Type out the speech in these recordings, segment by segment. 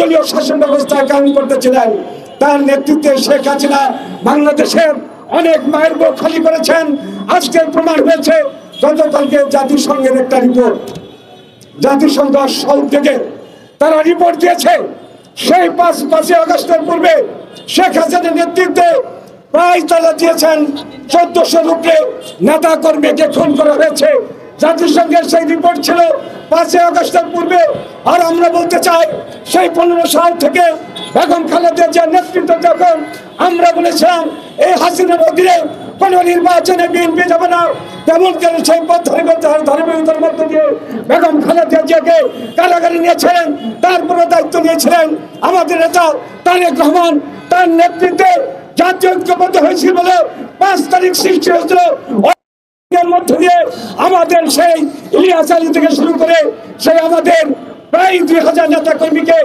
একদলীয় শাসন ব্যবস্থা কায়েম করতেছিলেন। তার নেতৃত্বে শেখ হাসিনা বাংলাদেশের অনেক মায়ের বুক খালি করেছেন। আজকের প্রমাণ হয়েছে গতকালকে জাতিসংঘের একটা রিপোর্ট, জাতিসংঘ সব থেকে তারা রিপোর্ট দিয়েছে সেই 5ই আগস্টের পূর্বে শেখ হাসিনার নেতৃত্বে প্রায় তারা দিয়েছেন 1400-র উপরে নেতা কর্মীকে খুন করা হয়েছে। জাতিসংঘের সেই রিপোর্ট ছিল 5ই আগস্টের পূর্বে। আর আমরা বলতে চাই সেই 15 সাল থেকে বেগম খালেদা জিয়ার নেতৃত্ব যখন আমরা বলেছিলাম এই হাসিনার অধীনে কোনো নির্বাচনে বিএনপি যাবে না, তেমন কেন সেই ধারাবাহিকতার মধ্য দিয়ে বেগম খালেদা জিয়াকে কারাগারে নিয়েছিলেন। তারপরে দায়িত্ব নিয়েছিলেন আমাদের নেতা তারেক রহমান। তার নেতৃত্বে জাতীয় ঐক্যবদ্ধ হয়েছিল বলে 5 তারিখ সৃষ্টি হয়েছিল। এর মধ্য দিয়ে আমাদের সেই ইলিয়াস আলী থেকে শুরু করে সেই আমাদের প্রায় 2000 নেতা কর্মীকে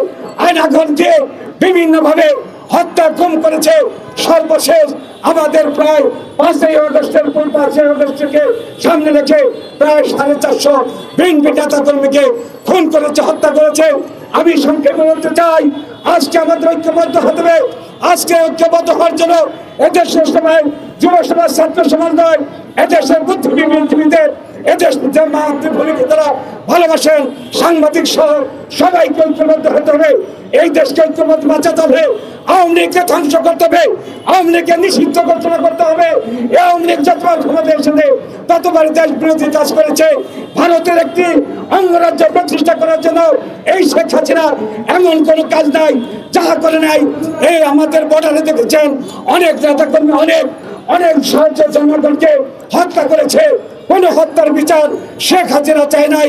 আয়নাঘর দিয়ে বিভিন্নভাবে হত্যা গুম করেছে। সর্বশেষ আমাদের প্রায় 5ই আগস্টের পর 5ই আগস্টকে সামনে রেখে প্রায় 450 বিএনপি নেতা কর্মীকে খুন করেছে, হত্যা করেছে। আমি সংক্ষেপে বলতে চাই আজকে আমাদের ঐক্যবদ্ধ হতে হবে। আজকে ঐক্যবদ্ধ হওয়ার জন্য এদেশের সবাই যুব সমাজ, ছাত্র সমাজ নয়, এদেশের বুদ্ধিজীবীদের, এদেশের মাতৃভূমিকে তারা ভালোবাসেন, সাংবাদিক সহ সবাইকে ঐক্যবদ্ধ হতে হবে। এই দেশকে ঐক্যবদ্ধ বাঁচাতে হবে। আওয়ামী লীগকে ধ্বংস করতে হবে, আওয়ামী লীগকে নিষিদ্ধ ঘোষণা করতে হবে। এই আওয়ামী লীগ যতবার ক্ষমতায় এসেছে ততবার দেশ বিরোধী কাজ করেছে। ভারতের একটি অঙ্গরাজ্য প্রতিষ্ঠা করার জন্য এই শেখ হাসিনা এমন কোনো কাজ নাই যাহা করে নাই। এই আমাদের বর্ডারে দেখেছেন অনেক নেতাকর্মী অনেক সাহায্য জনগণকে হত্যা করেছে। কোন হত্যার বিচার শেখ হাসিনা চায় নাই।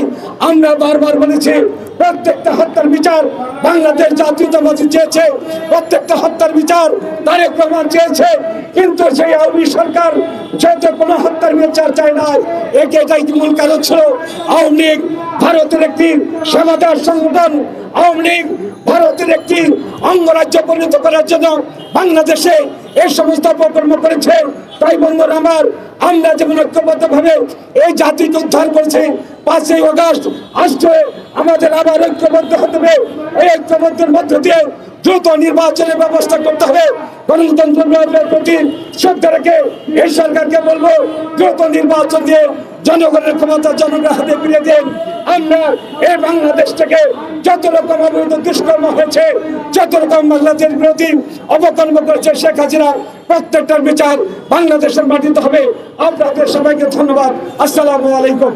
আমরা বারবার বলেছি প্রত্যেকটা হত্যার বিচার বাংলাদেশ জাতীয়তাবাদী চেয়েছে, প্রত্যেকটা হত্যার বিচার তারেক রহমান চেয়েছে। কিন্তু সেই আওয়ামী সরকার যেহেতু কোনো হত্যার বিচার চায় না, এটাই মূল কারণ ছিল আওয়ামী লীগ ভারতের একটি সেবাদার সংগঠন। আওয়ামী লীগ ভারতের একটি অঙ্গরাজ্য পরিণত করার জন্য বাংলাদেশে এই সমস্ত অপকর্ম করেছে। তাই বন্ধুরা আমার, আমরা যেমন ঐক্যবদ্ধভাবে এই জাতিকে উদ্ধার করেছি 5ই আগস্ট, আজকে আমাদের আবার ঐক্যবদ্ধ হতে হবে। এই ঐক্যবদ্ধের মধ্য দিয়ে দ্রুত নির্বাচনের ব্যবস্থা করতে হবে। গণতন্ত্রের প্রতি শ্রদ্ধা রেখে এই সরকারকে বলবো দ্রুত নির্বাচন দিয়ে জনগণের ক্ষমতা জনগণের হাতে ফিরে দেন। আমরা এই বাংলাদেশ থেকে যত রকম অবৈধ দুষ্কর্ম হয়েছে, যত রকম বাংলাদেশ বিরোধী অপকর্ম করেছে শেখ হাসিনা, প্রত্যেকটার বিচার বাংলাদেশের মাটিতে হবে। আপনাদের সবাইকে ধন্যবাদ। আসসালামু আলাইকুম।